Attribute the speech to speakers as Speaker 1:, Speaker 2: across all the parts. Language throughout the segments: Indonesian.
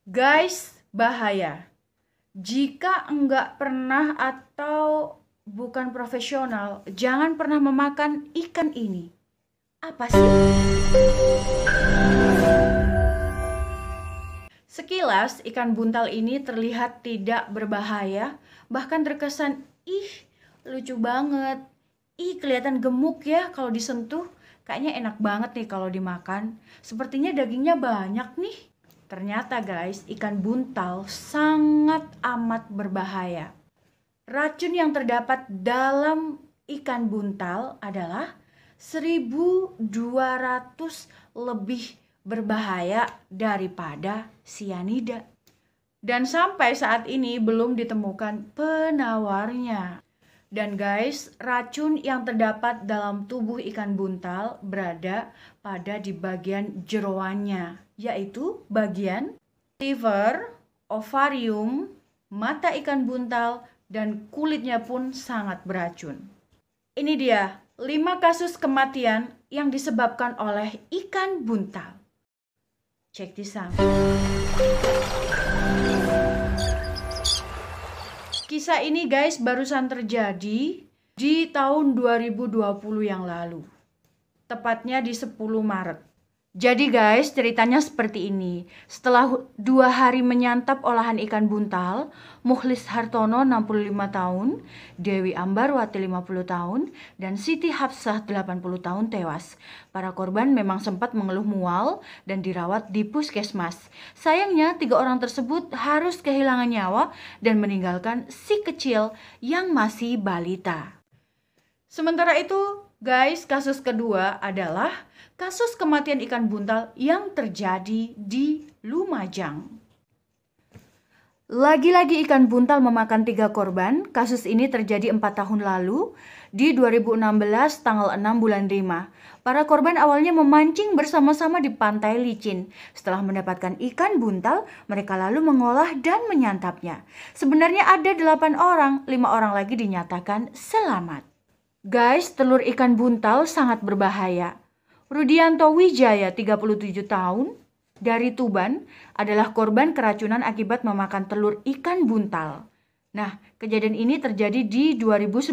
Speaker 1: Guys, bahaya. Jika enggak pernah atau bukan profesional, jangan pernah memakan ikan ini. Apa sih? Sekilas, ikan buntal ini terlihat tidak berbahaya, bahkan terkesan, lucu banget. Kelihatan gemuk ya kalau disentuh. Kayaknya enak banget nih kalau dimakan. Sepertinya dagingnya banyak nih. Ternyata guys, ikan buntal sangat amat berbahaya. Racun yang terdapat dalam ikan buntal adalah 1.200 lebih berbahaya daripada sianida. Dan sampai saat ini belum ditemukan penawarnya. Dan guys, racun yang terdapat dalam tubuh ikan buntal berada pada di bagian jeroannya, yaitu bagian liver, ovarium, mata ikan buntal, dan kulitnya pun sangat beracun. Ini dia 5 kasus kematian yang disebabkan oleh ikan buntal. Check this out. Kisah ini guys barusan terjadi di tahun 2020 yang lalu. Tepatnya di 10 Maret. Jadi guys, ceritanya seperti ini. Setelah 2 hari menyantap olahan ikan buntal, Mukhlis Hartono 65 tahun, Dewi Ambarwati 50 tahun, dan Siti Hafsah 80 tahun tewas. Para korban memang sempat mengeluh mual dan dirawat di puskesmas. Sayangnya 3 orang tersebut harus kehilangan nyawa dan meninggalkan si kecil yang masih balita. Sementara itu, guys, kasus kedua adalah kasus kematian ikan buntal yang terjadi di Lumajang. Lagi-lagi ikan buntal memakan 3 korban. Kasus ini terjadi 4 tahun lalu di 2016 tanggal 6 bulan 5. Para korban awalnya memancing bersama-sama di pantai licin. Setelah mendapatkan ikan buntal, mereka lalu mengolah dan menyantapnya. Sebenarnya ada 8 orang, 5 orang lagi dinyatakan selamat. Guys, telur ikan buntal sangat berbahaya. Rudianto Wijaya, 37 tahun, dari Tuban, adalah korban keracunan akibat memakan telur ikan buntal. Nah, kejadian ini terjadi di 2019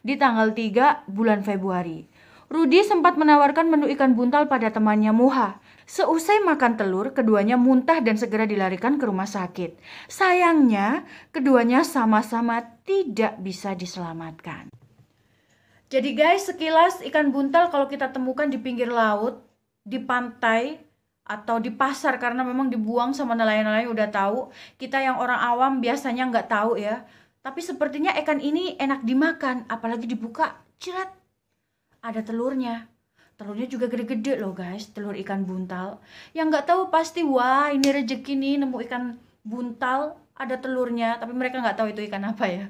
Speaker 1: di tanggal 3 bulan Februari. Rudi sempat menawarkan menu ikan buntal pada temannya Muha. Seusai makan telur, keduanya muntah dan segera dilarikan ke rumah sakit. Sayangnya, keduanya sama-sama tidak bisa diselamatkan. Jadi guys, sekilas ikan buntal kalau kita temukan di pinggir laut, di pantai, atau di pasar karena memang dibuang sama nelayan-nelayan udah tahu. Kita yang orang awam biasanya nggak tahu ya. Tapi sepertinya ikan ini enak dimakan, apalagi dibuka, cirat. Ada telurnya. Telurnya juga gede-gede loh guys, telur ikan buntal. Yang nggak tahu pasti, wah ini rezeki nih nemu ikan buntal, ada telurnya. Tapi mereka nggak tahu itu ikan apa ya.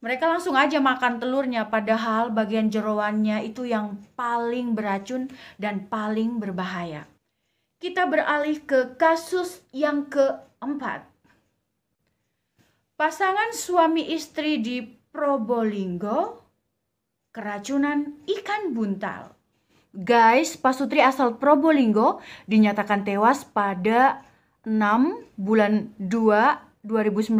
Speaker 1: Mereka langsung aja makan telurnya, padahal bagian jeroannya itu yang paling beracun dan paling berbahaya. Kita beralih ke kasus yang keempat. Pasangan suami istri di Probolinggo keracunan ikan buntal. Guys, Pasutri asal Probolinggo dinyatakan tewas pada 6 bulan 2 2019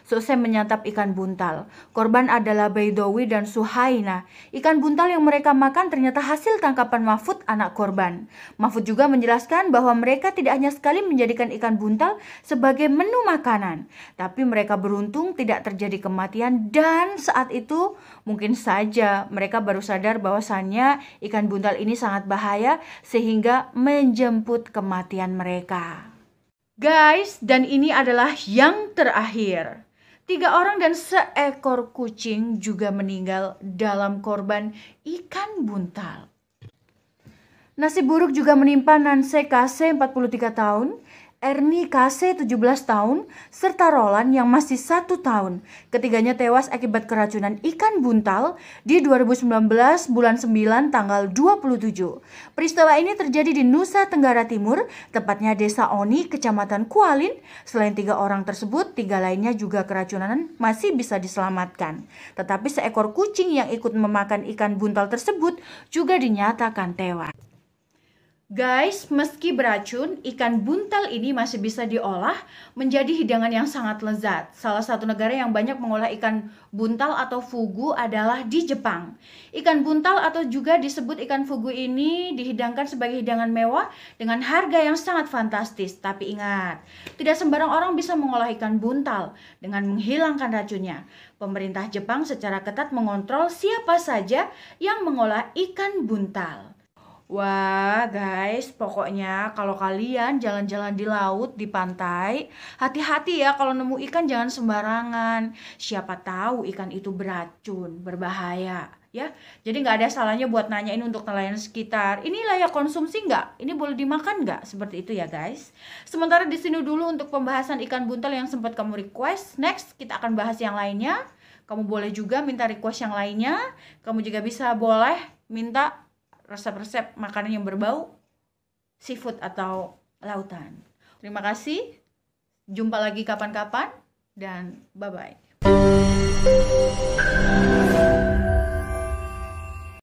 Speaker 1: selesai menyantap ikan buntal. Korban adalah Baidowi dan Suhaina. Ikan buntal yang mereka makan ternyata hasil tangkapan Mahfud, anak korban. Mahfud juga menjelaskan bahwa mereka tidak hanya sekali menjadikan ikan buntal sebagai menu makanan, tapi mereka beruntung tidak terjadi kematian, dan saat itu mungkin saja mereka baru sadar bahwasannya ikan buntal ini sangat bahaya sehingga menjemput kematian mereka. Guys, dan ini adalah yang terakhir. 3 orang dan seekor kucing juga meninggal dalam korban ikan buntal. Nasib buruk juga menimpa Nanse KC 43 tahun, Erni KC 17 tahun, serta Roland yang masih 1 tahun. Ketiganya tewas akibat keracunan ikan buntal di 2019 bulan 9 tanggal 27. Peristiwa ini terjadi di Nusa Tenggara Timur, tepatnya Desa Oni, Kecamatan Kualin. Selain 3 orang tersebut, 3 lainnya juga keracunan masih bisa diselamatkan. Tetapi seekor kucing yang ikut memakan ikan buntal tersebut juga dinyatakan tewas. Guys, meski beracun, ikan buntal ini masih bisa diolah menjadi hidangan yang sangat lezat. Salah satu negara yang banyak mengolah ikan buntal atau fugu adalah di Jepang. Ikan buntal atau juga disebut ikan fugu ini dihidangkan sebagai hidangan mewah dengan harga yang sangat fantastis. Tapi ingat, tidak sembarang orang bisa mengolah ikan buntal dengan menghilangkan racunnya. Pemerintah Jepang secara ketat mengontrol siapa saja yang mengolah ikan buntal. Wah guys, pokoknya kalau kalian jalan-jalan di laut, di pantai, hati-hati ya kalau nemu ikan jangan sembarangan. Siapa tahu ikan itu beracun, berbahaya ya. Jadi nggak ada salahnya buat nanyain untuk nelayan sekitar. Ini layak konsumsi nggak? Ini boleh dimakan nggak? Seperti itu ya guys. Sementara di sini dulu untuk pembahasan ikan buntal yang sempat kamu request. Next kita akan bahas yang lainnya. Kamu boleh juga minta request yang lainnya. Kamu juga bisa boleh minta resep-resep makanan yang berbau seafood atau lautan. Terima kasih. Jumpa lagi kapan-kapan dan bye-bye.